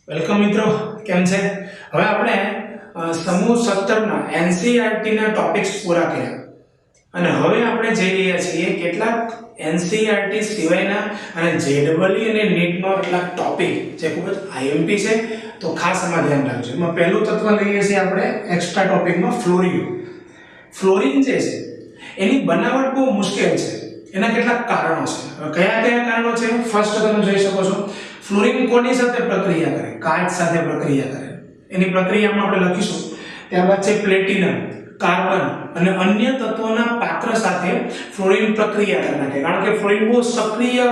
Welcome મિત્રો, કેમ છે? હવે આપણે સમૂહ 17 ના એનસીઈઆરટી ના ટોપિક્સ પૂરા કર્યા અને હવે આપણે જઈ રહ્યા છીએ કેટલાક એનસીઈઆરટી સિવાયના અને જેડબલઈ અને નીટમાં કેટલાક ટોપિક જે ખૂબ જ આઈએમપી છે, તો ખાસ આમાં ધ્યાન રાખજો. એમાં પહેલું તત્વ લઈએ છીએ આપણે એક્સ્ટ્રા ટોપિકમાં ફ્લોરિન. ફ્લોરિન જે છે એની બનાવટ બહુ મુશ્કેલ છે. એના કેટલાક કારણો છે. કયા કયા કારણો છે? ફર્સ્ટ તમે જોઈ શકો છો, ફ્લોરિન કોની સાથે પ્રક્રિયા કરે? કાચ સાથે પ્રક્રિયા કરે. એની પ્રક્રિયામાં આપણે લખીશું. ત્યારબાદ છે પ્લેટિનમ, કાર્બન અને અન્ય તત્વોના પાત્ર સાથે ફ્લોરિન પ્રક્રિયા કરી નાખે, કારણ કે ફ્લોરિન બહુ સક્રિય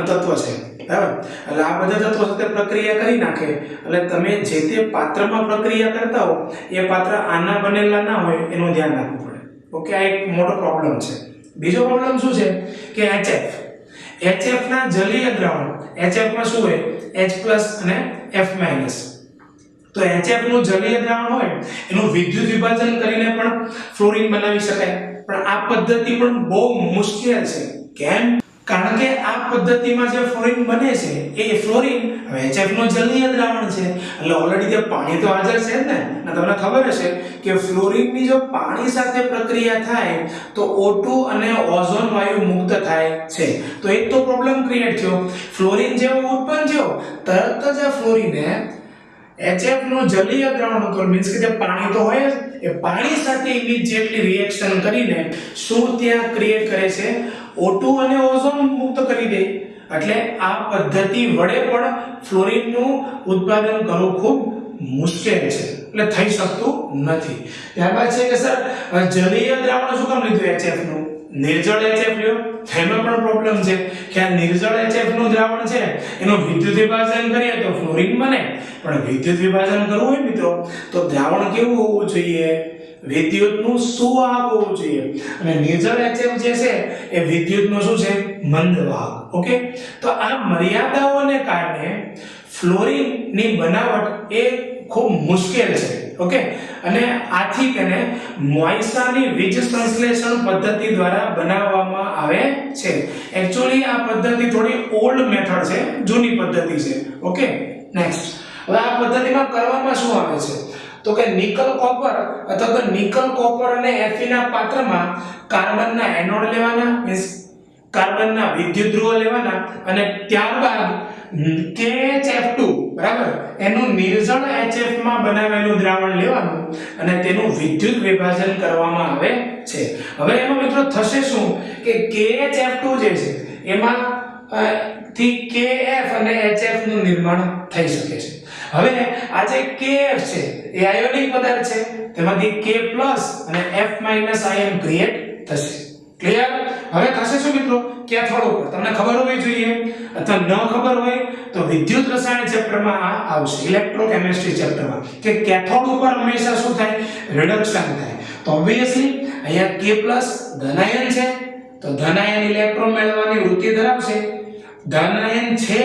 તત્વ છે, બરાબર? એટલે આ બધા તત્વો સાથે પ્રક્રિયા કરી નાખે એટલે તમે જે તે પાત્રમાં પ્રક્રિયા કરતા હો એ પાત્ર આના બનેલા ના હોય એનું ધ્યાન રાખવું પડે. ઓકે, આ એક મોટો પ્રોબ્લેમ છે. બીજો પ્રોબ્લેમ શું છે કે HF. HF ના જલીય દ્રાવણ, HF માં શું હોય? H+ અને F-. તો HF નું જલીય દ્રાવણ હોય એનું વિદ્યુત વિભાજન કરીને પણ ફ્લોરિન બનાવી શકાય, પણ આ પદ્ધતિ પણ બહુ મુશ્કેલ છે. કેમ? કારણ કે આ પદ્ધતિમાં જે ફ્લોરિન બને છે એ ફ્લોરિન HF નું જલીય દ્રાવણ છે, એટલે ઓલરેડી તે પાણી તો હાજર છે જ ને. અને તમને ખબર હશે કે ફ્લોરિનની જો પાણી સાથે પ્રક્રિયા થાય તો O2 અને ઓઝોન વાયુ મુક્ત થાય છે. તો એક તો પ્રોબ્લેમ ક્રિએટ થયો. ફ્લોરિન જેવો ઉત્પન્ન થયો, તરત જ આ ફ્લોરિને HF નું જલીય દ્રાવણ હતું, મીન્સ કે જે પાણી તો હોય જ, એ પાણી સાથે ઇમિડિયેટલી રિએક્શન કરીને શું ત્યાં ક્રિએટ કરે છે? O2 અને ઓઝોન મુક્ત કરી દે. એટલે આ પદ્ધતિ વડે પણ ફ્લોરિનનું ઉત્પાદન કરવું ખૂબ મુશ્કેલ છે, એટલે થઈ શકતું નથી. ત્યારબાદ છે કે સર જલીય દ્રાવણ શું કામ લીધું HF નું? નિર્જળ HF લ્યો. એમાં પણ પ્રોબ્લેમ છે કે આ નિર્જળ HF નું દ્રાવણ છે એનું વિદ્યુત વિભાજન કરીએ તો ફ્લોરિન બને, પણ વિદ્યુત વિભાજન કરવું હોય મિત્રો તો દ્રાવણ કેવું હોવું જોઈએ? વિદ્યુતનું સુવાહક હોવું જોઈએ. અને નિર્જળ HF જે છે એ વિદ્યુતનું શું છે? મંદવાહક. ઓકે, તો આ મર્યાદાઓને કારણે ફ્લોરિનની બનાવટ એ ખૂબ મુશ્કેલ છે. ઓકે, અને આથી તેને મોઇસાની વીજ સંશ્લેષણ પદ્ધતિ દ્વારા બનાવવામાં આવે છે. એક્ચ્યુઅલી આ પદ્ધતિ થોડી ઓલ્ડ મેથડ છે, જૂની પદ્ધતિ છે. Okay, next. હવે આ પદ્ધતિમાં કરવામાં શું આવે છે તો કે નિકલ કોપર અથવા તો નિકલ કોપર અને Fe ના પાત્રમાં કાર્બનના એનોડ લેવાના, મીન્સ કાર્બનના વિદ્યુત ધ્રુવો લેવાના અને ત્યારબાદ KHF2, બરાબર, એનું નિર્જળ HF માં બનાવેલું દ્રાવણ લેવાનું અને તેનું વિદ્યુત વિભાજન કરવામાં આવે છે. હવે એમાં મિત્રો થશે શું કે KHF2 જે છે એમાં થી KF અને HF નું નિર્માણ થઈ શકે છે. હવે આ જે KF છે એ આયોનિક પદાર્થ છે, તેમાંથી K+ અને F- આયન ક્રિએટ થશે. ક્લિયર? હવે થશે શું મિત્રો? કેથોડ ઉપર તમને ખબર હોવી જોઈએ, અથવા ન ખબર હોય તો વિદ્યુત રસાયણ ચેપ્ટરમાં આ આવશે, ઇલેક્ટ્રોકેમિસ્ટ્રી ચેપ્ટરમાં, કે કેથોડ ઉપર હંમેશા શું થાય? રિડક્શન થાય. તો ઓબ્વિયસલી અહીંયા K+ ધનાયન છે, તો ધનાયન ઇલેક્ટ્રોન મેળવવાની વૃત્તિ ધરાવશે. ધનાયન છે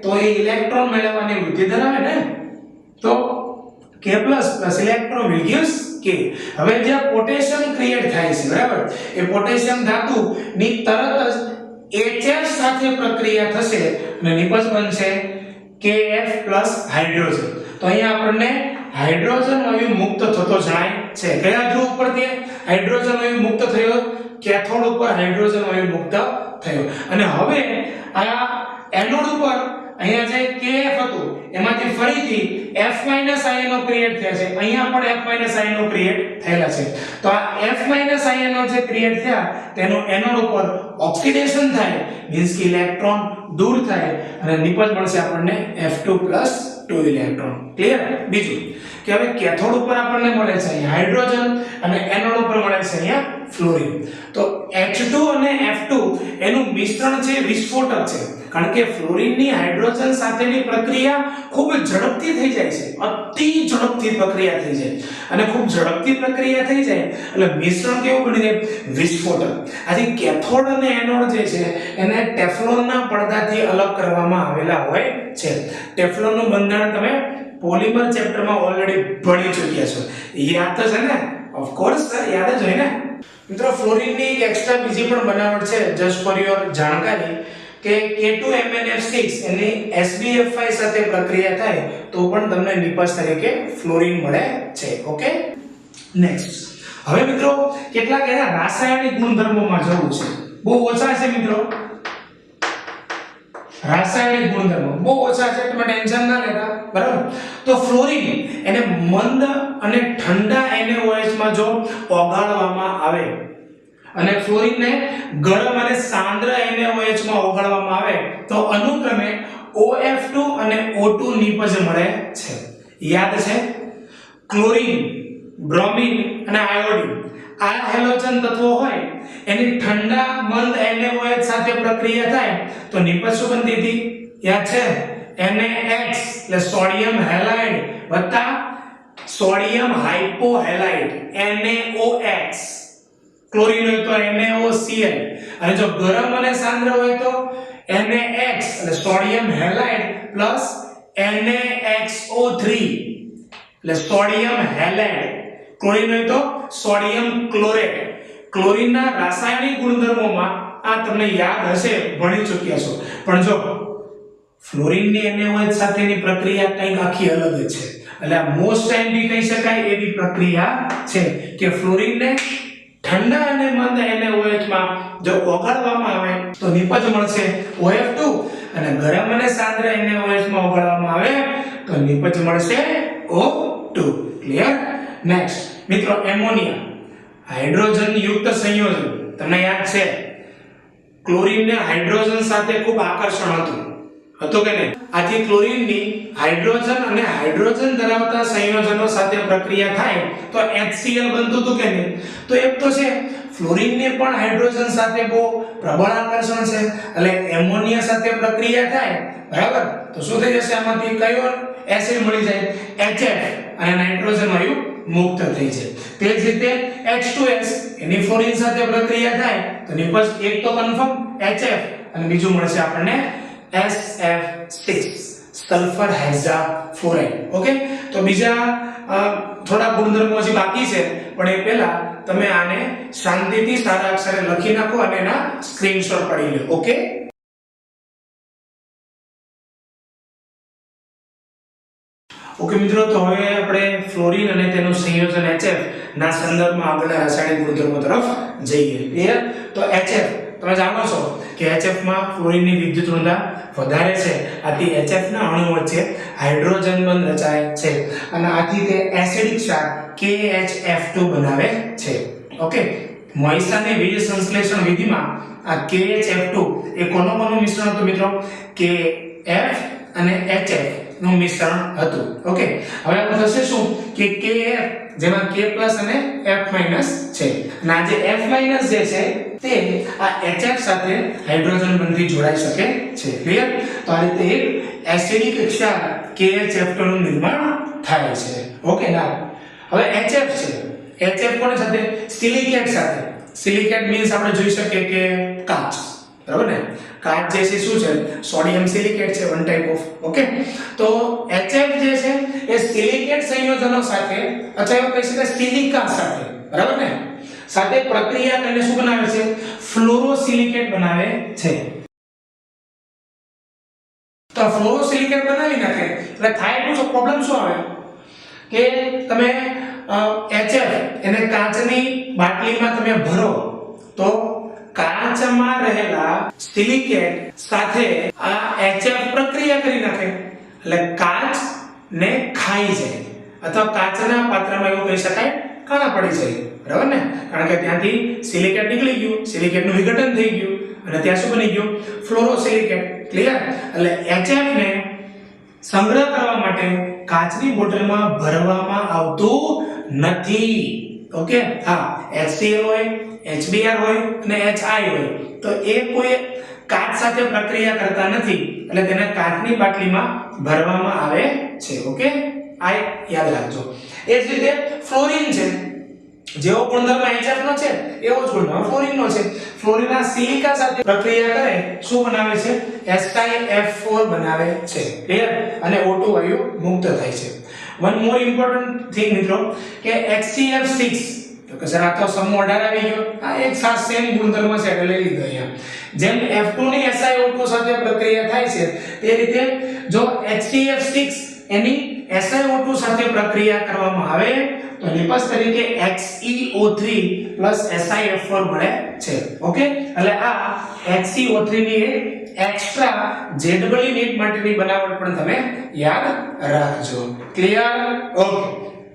તો એ ઇલેક્ટ્રોન મેળવવાની વૃત્તિ ધરાવે ને, તો K+ electron will gives K. હવે જે પોટેશિયમ ક્રિએટ થાય છે, બરાબર, એ પોટેશિયમ ધાતુ ની તરત જ HF સાથે પ્રક્રિયા થશે અને નિપજ બનશે KF+ હાઇડ્રોજન. તો અહીંયા આપણને હાઇડ્રોજન વાયુ મુક્ત થતો જણાય છે. કયા ધ્રુવ ઉપરથી હાઇડ્રોજન વાયુ મુક્ત થયો? કેથોડ ઉપર હાઇડ્રોજન વાયુ મુક્ત થયો. અને હવે આ એનોડ ઉપર અહીંયા જે KF હતું એમાંથી ફરીથી F- આયનો ક્રિએટ થયા છે. અહીંયા પણ F- આયનો ક્રિએટ થયેલા છે. તો આ F- આયનો જે ક્રિએટ થયા તેનો એનોડ ઉપર ઓક્સિડેશન થાય, મીન્સ કે ઇલેક્ટ્રોન દૂર થાય અને નિપજ મળશે આપણને F2+2 ઇલેક્ટ્રોન. ક્લિયર? બીજું કે હવે કેથોડ ઉપર આપણને મળે છે અહીંયા હાઇડ્રોજન અને એનોડ ઉપર મળે છે અહીંયા ફ્લોરિન. તો H2 અને F2 એનું મિશ્રણ છે વિસ્ફોટક છે, કારણ કે ફ્લોરિનની હાઇડ્રોજન સાથેની પ્રક્રિયા ખૂબ ઝડપથી થઈ જાય છે, અતિ ઝડપથી પ્રક્રિયા થઈ જાય, અને ખૂબ ઝડપથી પ્રક્રિયા થઈ જાય એટલે મિશ્રણ કેવું બની જાય? વિસ્ફોટક. આજે કેથોડ અને એનોડ જે છે એને ટેફલોનના પડદાથી અલગ કરવામાં આવેલા હોય છે. ટેફલોનનું બંધારણ તમે પોલિમર ચેપ્ટરમાં ઓલરેડી ભણી ચૂક્યા છો, યાદ તો છે ને? ઓફ કોર્સ યાદ જ હોય ને મિત્રો. ફ્લોરિનની એક એક્સ્ટ્રા બીજી પણ બનાવટ છે, જસ્ટ ફોર યોર જાણકારી, કે K2MnF6 એની SbF5 સાથે પ્રક્રિયા થાય તો પણ તમને નિપજ તરીકે ફ્લોરીન મળે છે. Okay, next. હવે મિત્રો કેટલાક એના રાસાયણિક ગુણધર્મોમાં જવું છે. બહુ ઓછા છે મિત્રો, રાસાયણિક ગુણધર્મો બહુ ઓછા છે, તમે ટેન્શન ના લેતા, બરાબર. તો ફ્લોરીન એને મંદ અને ઠંડા NaOH માં જો ઓગાળવામાં આવે અને ફ્લોરીનને ગરમ અને સાંદ્ર NaOH માં ઓગાળવામાં આવે તો અનુક્રમે OF2 અને O2 નિપજ મળે છે. યાદ છે, ક્લોરીન, બ્રોમિન અને આયોડીન આ હેલોજન તત્વો હોય એની ઠંડા મંદ NaOH સાથે પ્રક્રિયા થાય તો નિપજ શું બનતી હતી? યાદ છે, NaX એટલે સોડિયમ હેલાઇડ વત્તા સોડિયમ હાઇપોહેલાઇડ NaOX. ક્લોરીન હોય તો NaOCl અને જો ગરમ અને સાંદ્ર હોય તો NaX એટલે સોડિયમ હેલાઇડ પ્લસ NaXO3 એટલે સોડિયમ હેલાઇડ. ક્લોરીન હોય તો સોડિયમ ક્લોરેટ. ક્લોરીનના રાસાયણિક ગુણધર્મોમાં આ તમને યાદ હશે, ભણી ચૂક્યા છો. પણ જો ફ્લોરીનની NaOH સાથેની પ્રક્રિયા કંઈક આખી અલગ જ છે. એટલે આ મોસ્ટ ટાઈમ બી કહી શકાય એવી પ્રક્રિયા છે કે ફ્લોરીનને ઠંડા અને મંદ NaOH માં જો ઓગાળવામાં આવે તો નિપજ મળશે OF2 અને ગરમ અને સાંદ્ર NaOH માં ઓગાળવામાં આવે તો નિપજ મળશે O2. ક્લિયર? નેક્સ્ટ મિત્રો, એમોનિયા હાઇડ્રોજન યુક્ત સંયોજન. તમને યાદ છે ક્લોરીનને હાઇડ્રોજન સાથે ખૂબ આકર્ષણ હતું કે નહીં? આથી ક્લોરીનની હાઇડ્રોજન અને હાઇડ્રોજન ધરાવતા સંયોજનો સાથે પ્રક્રિયા થાય તો HCl બનતું હતું કે નહીં? તો એક તો છે ફ્લોરીનને પણ હાઇડ્રોજન સાથે બહુ પ્રબળ આકર્ષણ છે, એટલે એમોનિયા સાથે પ્રક્રિયા થાય, બરાબર, તો શું થઈ જશે? આમાંથી કયો એસિડ મળી જાય? HF અને નાઇટ્રોજન વાયુ મુક્ત થઈ જાય. તે જ રીતે H2S એની ફ્લોરીન સાથે પ્રક્રિયા થાય તો નિપજ એક તો કન્ફર્મ HF અને બીજું મળશે આપણને SF6 સલ્ફર હેક્સાફ્લોરાઇડ. ઓકે, તો બીજા થોડા ગુણધર્મો હજી બાકી છે, પણ એ પહેલા તમે આને શાંતિથી સારા અક્ષરે લખી નાખો અને એના સ્ક્રીનશોટ પાડી લો. ઓકે, ઓકે મિત્રો, તો હવે આપણે ફ્લોરીન અને તેનું સંયોજન HF ના સંદર્ભમાં આગળના રાસાયણિક ગુણધર્મો તરફ જઈએ. ક્લિયર? તો HF તમે જાણો છો કે HF માં ફ્લોરીનની વિદ્યુત ઋણતા વધારે છે, આથી HF ના અણુ વચ્ચે હાઇડ્રોજન બંધ રચાય છે અને આથી તે એસિડિક ક્ષાર KHF2 બનાવે છે. ઓકે, મોઇસાની વીજ સંશ્લેષણ વિધિમાં આ KHF2 એ કોનું મિશ્રણ હતું મિત્રો? KF અને HF નું મિશ્રણ હતું. ઓકે, હવે આપણે થશે શું કે KF જેમાં K+ અને F- છે અને આ જે F- જે છે તે આ HF સાથે હાઇડ્રોજન બંધથી જોડાઈ શકે છે. ક્લિયર? તો આ રીતે એક એસિડિક ક્ષાર KHF2 નું નિર્માણ થાય છે. ઓકે, ના હવે HF છે, HF કોની સાથે? સિલિકેટ સાથે. સિલિકેટ મીન્સ આપણે જોઈ શકીએ કે કાચ, બરાબર ને? કાચ જે છે શું છે? સોડિયમ સિલિકેટ છે, વન ટાઈપ ઓફ. ઓકે, તો HF જે છે એ સિલિકેટ સંયોજનો સાથે અથવા એવું કહી શકાય સિલિકા સાથે, બરાબર ને, સાથે પ્રક્રિયા કરીને શું બનાવે છે? ફ્લોરોસિલિકેટ બનાવે છે. તો ફ્લોરોસિલિકેટ બનાવી નાખે એટલે થાય શું? પ્રોબ્લેમ શું આવે કે તમે HF એને કાચની બાટલીમાં તમે ભરો તો કાચમાં રહેલા સિલિકેટ સાથે આ HF પ્રક્રિયા કરી નાખે એટલે કાચ ને ખાઈ જાય અથવા કાચના પાત્રમાં એવું કહી શકાય કાણા પડી જાય, બરાબર ને? કારણ કે ત્યાંથી સિલિકેટ નીકળી ગયું, સિલિકેટનું વિઘટન થઈ ગયું અને ત્યાં શું બની ગયું? ફ્લોરોસિલિકેટ. ક્લિયર? એટલે HF ને સંગ્રહ કરવા માટે કાચની બોટલમાં ભરવામાં આવતું નથી. ઓકે, હા, HCl હોય, HBr હોય અને HI હોય તો એ કોઈ કાચ સાથે પ્રક્રિયા કરતા નથી એટલે તેને કાચની બાટલીમાં ભરવામાં આવે છે. ઓકે, આ યાદ રાખજો. એ જ રીતે ફ્લોરીન છે, જેવો ગુણધર્મ HF નો છે એવો જ ગુણધર્મ ફ્લોરીન નો છે. ફ્લોરીન આ સિલિકા સાથે પ્રક્રિયા કરે શું બનાવે છે? SiF4 બનાવે છે. ક્લિયર? અને O2 વાયુ મુક્ત થાય છે. વન મોર ઇમ્પોર્ટન્ટ થિંગ મિત્રો કે HCF6 તો કે સર આ તો સમૂહ 18 આવી ગયો, આ એક ખાસ સેમ ગુણધર્મ છે એટલે લઈ લીધો અહીંયા. જેમ F2 ની SiO2 SiO2 સાથે પ્રક્રિયા થાય છે તે રીતે જો HCF6 એની SiO2 સાથે પ્રક્રિયા કરવામાં આવે તો નિપજ તરીકે XeO3 SiF4 મળે છે. ઓકે, એટલે આ XeO3 ની એક એક્સ્ટ્રા ZEE નીટ માટેની બનાવટ પણ તમે યાદ રાખજો. ક્લિયર? ઓકે.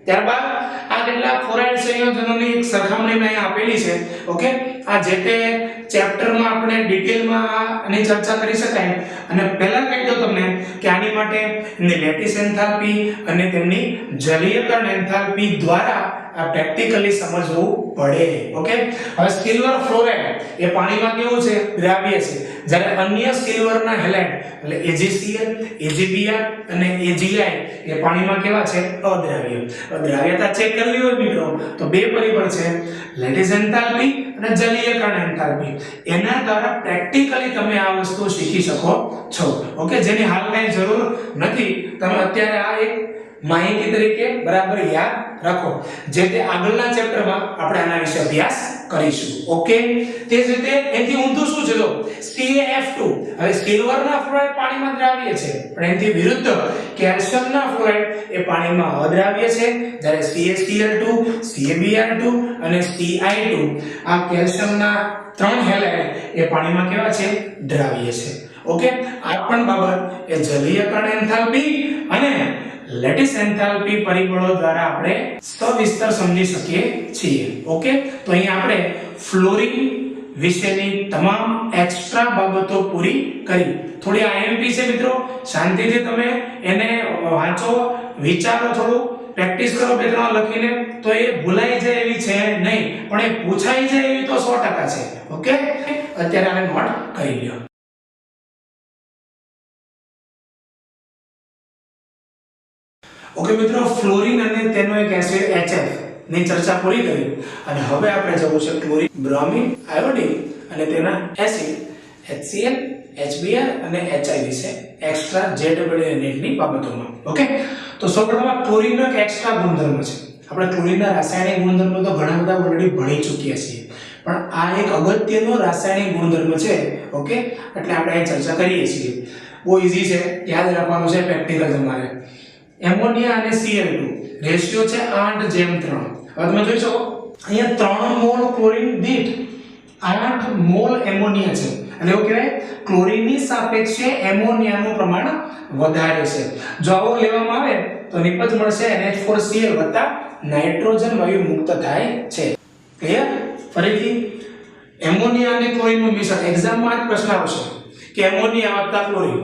ત્યારબાદ આ કેટલાક ફ્લોરાઇડ સંયોજનોની એક સરખામણી મેં આપેલી છે. ઓકે, આ જે તે ચેપ્ટરમાં આપણે ડિટેલમાં આની ચર્ચા કરી શકાય. અને પહેલા કહી દઉં તમને કે આની માટે લેટિસ એન્થાલ્પી અને તેમની જલીયકરણ એન્થાલ્પી દ્વારા આ પ્રેક્ટિકલી સમજવું પડે. ઓકે, હવે સિલ્વર ફ્લોરાઇડ એ પાણીમાં કેવું છે? દ્રાવ્ય છે. જ્યારે અન્ય સિલ્વરના હેલાઇડ એટલે AgCl, AgBr અને AgI એ પાણીમાં કેવા છે? અદ્રાવ્ય. દ્રાવ્યતા ચેક કરવી હોય મિત્રો તો બે પરિબળ છે, લેટિસ એન્થાલ્પી અને જલીયકરણ એન્થાલ્પી. એના દ્વારા પ્રેક્ટિકલી તમે આ વસ્તુ શીખી શકો છો. ઓકે, જેની હાલ કઈ જરૂર નથી. તમે અત્યારે આ એક માહિતી તરીકે બરાબર યાદ રાખો. જે તે આગળના ચેપ્ટરમાં આપણે આના વિશે અભ્યાસ કરીશું. ઓકે, તે જ રીતે એથી ઊંધું શું છે? જો CaF2, હવે સિલ્વરના ફ્લોરાઇડ પાણીમાં દ્રાવ્ય છે, પણ એથી વિરુદ્ધ કેલ્શિયમના ફ્લોરાઇડ એ પાણીમાં અદ્રાવ્ય છે. જ્યારે CaCl2, CaBr2 અને Ci2 આ કેલ્શિયમના ત્રણ હેલાઇડ એ પાણીમાં કેવા છે? દ્રાવ્ય છે. ઓકે, આ પણ બાબત એ જલીયકરણ એન્થાલ્પી અને લેટિસ એન્થાલ્પી પરિબળો દ્વારા આપણે સવિસ્તર સમજી શકીએ છીએ. ઓકે, તો અહીં આપણે ફ્લોરિન વિશેની તમામ એક્સ્ટ્રા બાબતો પૂરી કરી. થોડી IMP છે મિત્રો, શાંતિથી તમે એને વાંચો, વિચારો, થોડું પ્રેક્ટિસ કરો બે ત્રણ લખીને, તો એ ભૂલાઈ જાય એવી છે નહીં, પણ એ પૂછાઈ જાય એવી તો 100% છે. ઓકે, અત્યારે આને નોટ કરી લ્યો. ઓકે મિત્રો, ફ્લોરિન અને તેનો એક એસિડ HF ની ચર્ચા પૂરી કરી અને હવે આપણે જવું છે ક્લોરીન, બ્રોમિન, આયોડિન અને તેના એસિડ HCl, HBr અને HI વિશે એક્સ્ટ્રા ZEE ની બાબતોમાં. ઓકે, તો સૌપ્રથમ આ ક્લોરીનનો એક એક્સ્ટ્રા ગુણધર્મ છે. આપણે ક્લોરીનના રાસાયણિક ગુણધર્મો તો ઘણા બધા ઓલરેડી ભણી ચૂક્યા છીએ, પણ આ એક અગત્યનો રાસાયણિક ગુણધર્મ છે. ઓકે, એટલે આપણે અહીં ચર્ચા કરીએ છીએ. બહુ ઈઝી છે, યાદ રાખવાનું છે પ્રેક્ટિકલ તમારે. એમોનિયા અને Cl2 રેશિયો છે 8:3. હવે તમે જોઈ શકો અહીંયા 3 મોલ ક્લોરીન દીઠ 8 મોલ એમોનિયા છે. એટલે એવું કહેવાય ક્લોરીનની સાપેક્ષે એમોનિયાનું પ્રમાણ વધારે છે. જો આવો લેવામાં આવે તો નિપજ મળશે NH4Cl વત્તા નાઇટ્રોજન વાયુ મુક્ત થાય છે. ક્લિયર? ફરીથી એમોનિયા અને ક્લોરીનનું મિશ્રણ એક્ઝામમાં જ પ્રશ્ન આવશે કે એમોનિયા વત્તા ક્લોરીન.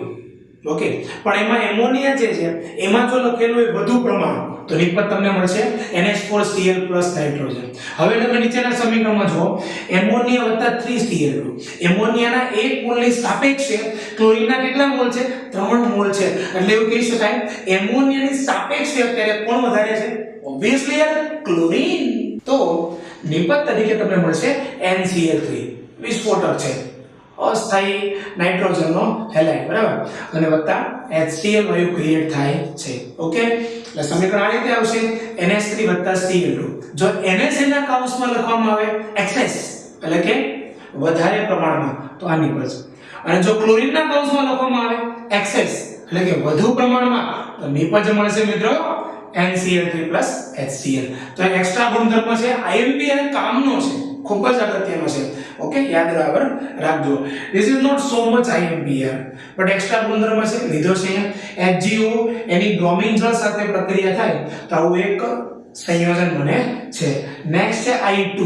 ઓકે, પણ એમાં એમોનિયા જે છે એમાં જો લખેલું હોય વધુ પ્રમાણ તો નિપજ તમને મળશે NH4Cl નાઇટ્રોજન. હવે તમે નીચેના સમીકરણમાં જુઓ, એમોનિયા વત્તા 3Cl2. એમોનિયાના 1 મોલની સાપેક્ષે ક્લોરીનના કેટલા મોલ છે? 3 મોલ છે. એટલે એવું કહી શકાય એમોનિયાની સાપેક્ષે અત્યારે કોણ વધારે છે? ઓબ્વિયસલી યાર ક્લોરીન. તો નિપજ તરીકે તમને મળશે NCl3, વિસ્ફોટક છે, અસ્થાયી નાઇટ્રોજનનો હેલાઇડ, બરાબર, અને વત્તા HCl વાયુ ક્રિએટ થાય છે. ઓકે, એટલે સમીકરણ આ રીતે આવશે NH3 Cl2. જો NH ના કૌંસમાં લખવામાં આવે એક્સેસ એટલે કે વધારે પ્રમાણમાં તો આ નિપજ, અને જો ક્લોરીનના કૌંસમાં લખવામાં આવે એક્સેસ એટલે કે વધુ પ્રમાણમાં તો નિપજ મળશે મિત્રો NCl3 HCl. તો એક એક્સ્ટ્રા ગુણધર્મ છે, IMP અને કામનો છે, ખૂબ જ અગત્યનો છે. ઓકે, યાદ રાખજો. This is not so much IMP here, but extra ગુણધર્મ છે, લીધો છે. HGO એની બ્રોમિન જળ સાથે પ્રક્રિયા થાય તો આવું એક સંયોજન બને છે. નેક્સ્ટ છે I2.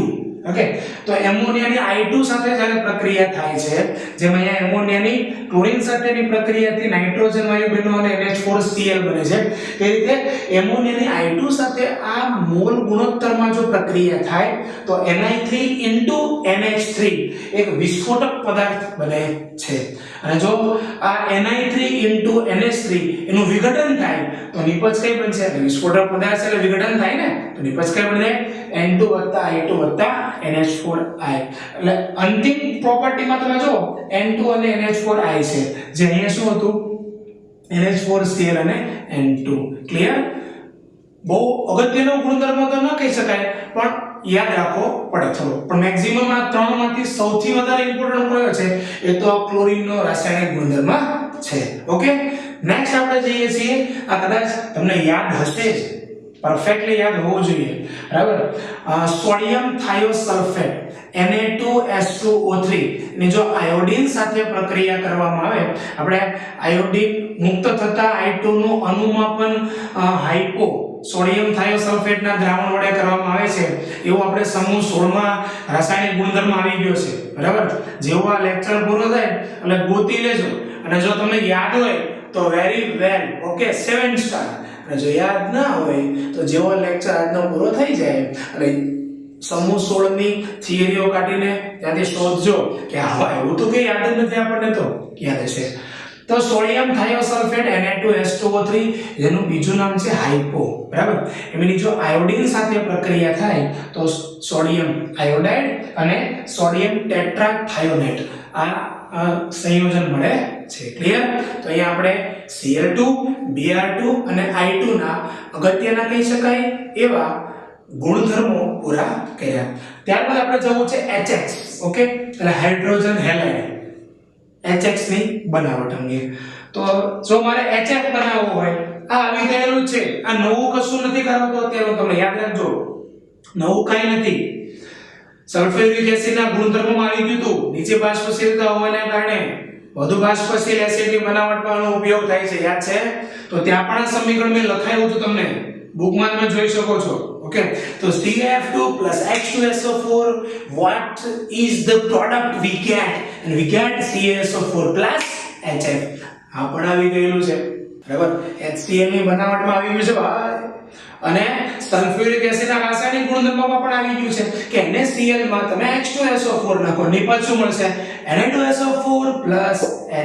ઓકે, તો એમોનિયાની I2 સાથે જ્યારે પ્રક્રિયા થાય છે, જેમાં અહીંયા એમોનિયાની ક્લોરીન સાથેની પ્રક્રિયાથી નાઇટ્રોજન વાયુ બન્યો અને NH4Cl બને છે. તે રીતે એમોનિયાની I2 સાથે આ મોલ ગુણોત્તરમાં જો પ્રક્રિયા થાય તો Ni3 NH3 એક વિસ્ફોટક પદાર્થ બને છે. અને જો આ Ni3 NH3 એનું વિઘટન થાય તો નિપજ કઈ બનશે? વિસ્ફોટક પદાર્થ એટલે વિઘટન થાય ને, તો નિપજ કઈ બને? N2 I2 NH4I. એટલે અંતિમ પ્રોપર્ટીમાં તમે જો N2 અને NH4I છે, જે અહીંયા શું હતું? NH4Cl અને N2. ક્લિયર? બહુ અગત્યનો ગુણધર્મ તો ન કહી શકાય, પણ યાદ રાખવો પડે થોડો, પણ મેક્સિમમ આ ત્રણમાંથી સૌથી વધારે ઇમ્પોર્ટન્ટ કયો છે એ તો ક્લોરીનનો રાસાયણિક ગુણધર્મ છે. ઓકે, નેક્સ્ટ આપણે જઈએ છીએ, આ કદાચ તમને યાદ હશે જ, પરફેક્ટલી યાદ હોવું જોઈએ, બરાબર. સોડિયમ થાયોસલ્ફેટ Na2S2O3 ની જો આયોડીન સાથે પ્રક્રિયા કરવામાં આવે, આપણે આયોડીન મુક્ત થતા I2 નું અનુમાપન હાઇપો સોડિયમ થાયોસલ્ફેટના દ્રાવણ વડે કરવામાં આવે છે, એવું આપણે સમૂહ 16 માં રાસાયણિક ગુણધર્મ આવી ગયો છે, બરાબર. જેવો આ લેક્ચર પૂરો થાય એટલે ગોતી લેજો, અને જો તમને યાદ હોય તો વેરી વેલ, ઓકે, 7 સ્ટાર. અને જો યાદ ના હોય તો જેવો લેક્ચર આજનો પૂરો થઈ જાય એટલે સમૂહ 16 ની થિયરીઓ કાઢીને ત્યાંથી શોધજો કે હા એવું તો કે યાદ જ નથી, આપણને તો યાદ હશે. તો સોડિયમ થાયોસલ્ફેટ Na2S2O3 જેનું બીજું નામ છે હાઇપો, બરાબર. એની જો આયોડીન સાથે પ્રક્રિયા થાય તો સોડિયમ આયોડાઇડ અને સોડિયમ ટેટ્રાથાયોનેટ આ સંયોજન મળે છે. ક્લિયર? તો અહીંયા આપણે Cl2, Br2 અને I2 ના અગત્યના કહી શકાય એવા ગુણધર્મો પૂરા કર્યા. ત્યારબાદ આપણે જવું છે HX, ઓકે, એટલે હાઇડ્રોજન હેલાઇડ. HX ની બનાવટ અંગે તો જો મારે HF બનાવવો હોય, આ આવી ગયેલું છે, આ નવું કશું નથી કરાવતો અત્યારે, તમને યાદ રાખજો, નવું કાઈ નથી. સલ્ફ્યુરિક એસિડના ગુણધર્મોમાં આવી ગયું હતું, નીચે બાષ્પશીલતા હોવાને કારણે વધુ બાષ્પશીલ એસિડની બનાવટમાં આનો ઉપયોગ થાય છે, યાદ છે? તો ત્યાં પણ આ સમીકરણ મેં લખાયું હતું, તમને બુકમાં તમે જોઈ શકો છો. ઓકે, તો CF2 H2SO4, what is the product we get? And we get CaSO4 HF. આ પણ આવી ગયેલું છે, બરાબર. HCl ની બનાવટમાં આવી ગયું છે ભાઈ, અને સલ્ફ્યુરિક એસિડના રાસાયણિક ગુણધર્મમાં પણ આવી ગયું છે કે NaCl માં તમે H2SO4 નાખો, નિપજ શું મળશે? Na2SO4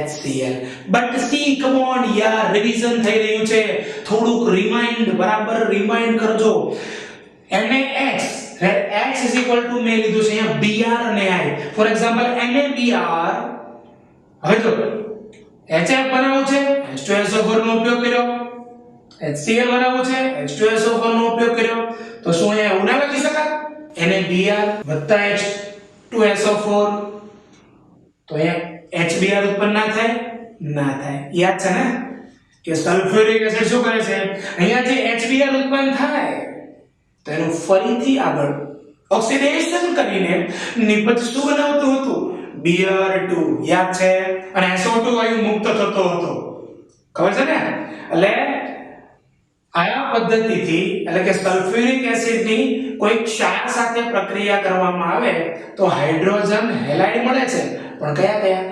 HCl. But see come on યાર, રિવિઝન થઈ રહ્યું છે, થોડુંક રિમાઇન્ડ, બરાબર રિમાઇન્ડ કરજો. NaX, X is equal to મેં લીધું છે અહીંયા Br અને I. ફોર એક્ઝામ્પલ NaBr, હવે જો HF બનાવવું છે, H2SO4 નો ઉપયોગ કર્યો, HCl બનાવવું છે, H2SO4 નો ઉપયોગ કર્યો, તો શું અહીંયા એવું ના લખી શકાય NaBr H2SO4? તો અહીંયા HBr ઉત્પન્ન ના થાય? ના થાય. યાદ છે ને કે સલ્ફ્યુરિક એસિડ શું કરે છે, અહીંયા જે HBr ઉત્પન્ન થાય તો એનું ફરીથી આગળ ઓક્સિડેશન કરીને નિપજ શું બનાવતું હતું? Br2. યાદ છે? અને SO2 વાયુ મુક્ત થતો હતો, ખબર છે ને? એટલે આ પદ્ધતિથી, એટલે કે સલ્ફ્યુરિક એસિડની કોઈ ક્ષાર સાથે પ્રક્રિયા કરવામાં આવે તો હાઇડ્રોજન હેલાઇડ મળે છે, પણ કયા કયા?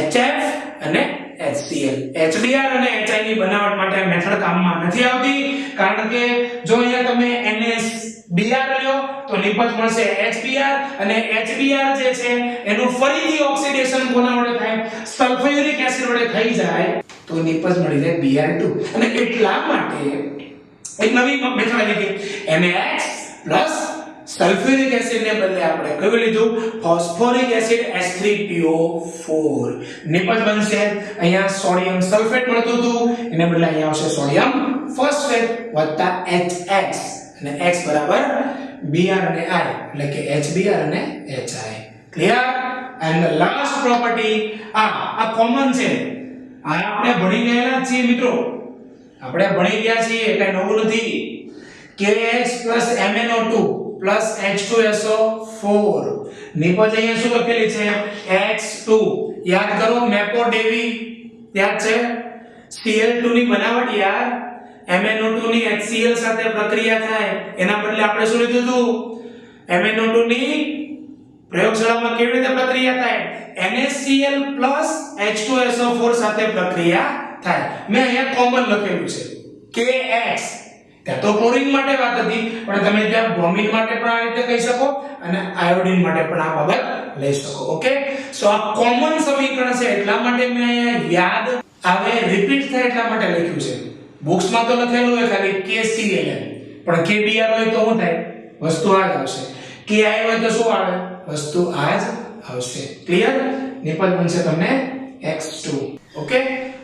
HF અને HCl. HBr અને HI ની બનાવટ માટે મેથડ કામમાં નથી આવતી, કારણ કે જો અહીંયા તમે NaBr લ્યો તો નિપજ મળશે HBr, અને HBr જે છે એનું ફરીથી ઓક્સિડેશન કોના વડે થાય? સલ્ફ્યુરિક એસિડ વડે થઈ જાય તો નિપજ મળી જાય Br2. અને એટલા માટે એક નવી મેથડ આવી ગઈ, NaX પ્લસ સલ્ફ્યુરિક એસિડ ને બદલે આપણે કયું લીધું? Phosphoric acid H3PO4. નિપજ બનશે અહીંયા સોડિયમ સલ્ફેટ મળતું હતું, એને બદલે અહીંયા આવશે સોડિયમ ફોસ્ફેટ વત્તા HX, અને X બરાબર Br અને I, એટલે કે HBr અને HI. Clear? And the last property આ કોમન છે, આ આપણે ભણી ગયેલા છીએ મિત્રો, આપણે ભણી ગયા છીએ, કઈ નવું નથી. KX MnO2 H2SO4 નિપજ અહીંયા શું લખેલી છે? X2. યાદ કરો, મેપોડેવી યાદ છે? Cl2 ની બનાવટ યાર, MnO2 ની HCl સાથે પ્રક્રિયા થાય, એના બદલે આપણે શું લીધું હતું? MnO2 ની પ્રયોગશાળામાં કેવી રીતે પ્રક્રિયા થાય? NaCl H2SO4 સાથે પ્રક્રિયા થાય. મેં અહીંયા કોમન લખેલું છે KX. ત્યાં તો ક્લોરીન માટે વાત હતી, પણ તમે ત્યાં બ્રોમિન માટે પણ આ રીતે કહી શકો અને આયોડીન માટે પણ આ બાબત લઈ શકો. ઓકે, સો આ કોમન સમીકરણ છે, એટલા માટે મેં અહીંયા યાદ આવે, રિપીટ થાય એટલા માટે લખ્યું છે. બુક્સમાં તો લખેલું હોય ખાલી KCl, પણ KBr હોય તો શું થાય? વસ્તુ આ જ આવશે. KI હોય તો શું આવે? વસ્તુ આ જ આવશે. ક્લિયર? નિપજ બનશે તમને X2. ઓકે,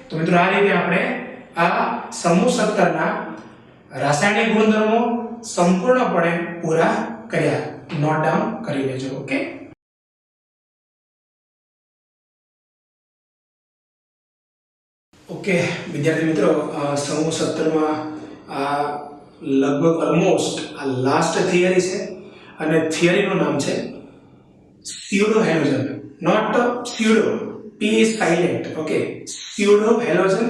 તો મિત્રો આ રીતે આપણે આ સમૂહ 17 ના રાસાયણિક ગુણધર્મો સંપૂર્ણપણે પૂરા કર્યા, નોટ ડાઉન કરી લેજો. ઓકે, ઓકે વિદ્યાર્થી મિત્રો, સમૂહ 17 માં આ લગભગ ઓલમોસ્ટ આ લાસ્ટ થિયરી છે અને થિયરીનું નામ છે pseudo halogen. Not pseudo, p is silent. Okay, pseudo halogen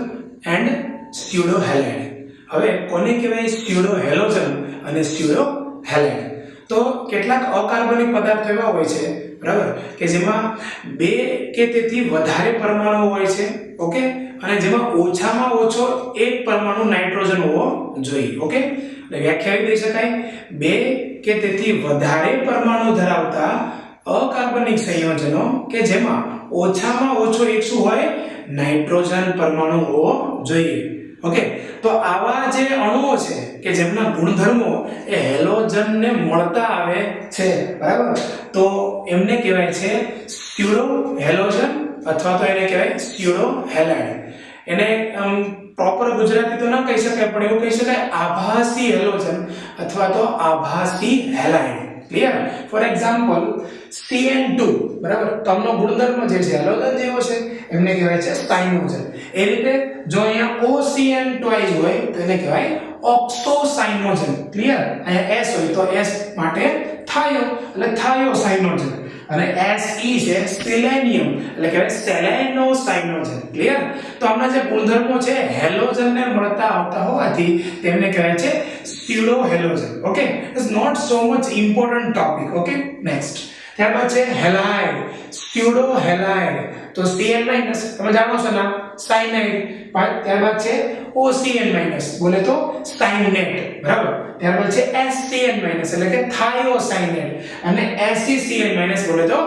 and pseudo halide. હવે કોને કહેવાય સ્યુડો હેલોજન અને સ્યુડો હેલાઇડ? તો કેટલાક અકાર્બનિક પદાર્થો એવા હોય છે, બરાબર, કે જેમાં બે કે તેથી વધારે પરમાણુ હોય છે. ઓકે, અને જેમાં ઓછામાં ઓછો એક પરમાણુ નાઇટ્રોજન હોવો જોઈએ. ઓકે, એટલે વ્યાખ્યા દઈ શકાય, બે કે તેથી વધારે પરમાણુ ધરાવતા અકાર્બનિક સંયોજનો કે જેમાં ઓછામાં ઓછો એક શું હોય, નાઇટ્રોજન પરમાણુ હોવો જોઈએ. ઓકે, તો આવા જે અણુઓ છે કે જેમના ગુણધર્મો એ હેલોજનને મળતા આવે છે, બરાબર, તો એમને કહેવાય છે સ્યુડો હેલોજન અથવા તો એને કહેવાય સ્યુડો હેલાઇડ. એને પ્રોપર ગુજરાતી તો ન કહી શકાય, પણ એવું કહી શકાય આભાસી હેલોજન અથવા તો આભાસી halide. Clear? For example CN2, બરાબર, તો આમનો ગુણધર્મ જે છે હેલોજન જેવો છે એમને કહેવાય છે સાઇનોજન. એ રીતે જો અહીંયા OCN ટ્વાઇસ હોય તો એને કહેવાય ઓક્સોસાઇનોજન. ક્લિયર? અહીંયા S હોય તો S માટે થાયો એટલે થાયોસાઇનોજન, અને Se છે સેલેનિયમ એટલે કહેવાય સેલેનોસાઇનોજન. ક્લિયર? તો આમના જે ગુણધર્મો છે હેલોજનને મળતા આવતા હોવાથી તેમને કહેવાય છે pseudo halogen. Okay, it's not so much important topic. Okay, next ત્યારબાદ છે હેલાઇડ, સ્યુડો હેલાઇડ. તો Cn- તમે જાણો છો ના, સાયનાઇડ. ત્યારબાદ છે OCN- બોલે તો સાયનેટ, બરાબર. ત્યારબાદ છે SCN- એટલે કે થાયોસાયનેટ, અને SeCN- બોલે તો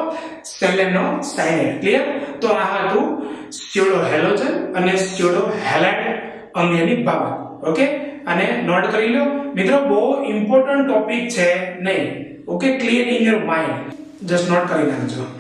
સેલેનોસાયનેટ. ક્લિયર? તો આ હતું સ્યુડો હેલોજન અને સ્યુડો હેલાઇડ અંગેની બાબત. ઓકે, અને નોટ કરી લો મિત્રો, બહુ ઇમ્પોર્ટન્ટ ટોપિક છે નહીં. Okay, clear in your mind, just note કરી નાખજો.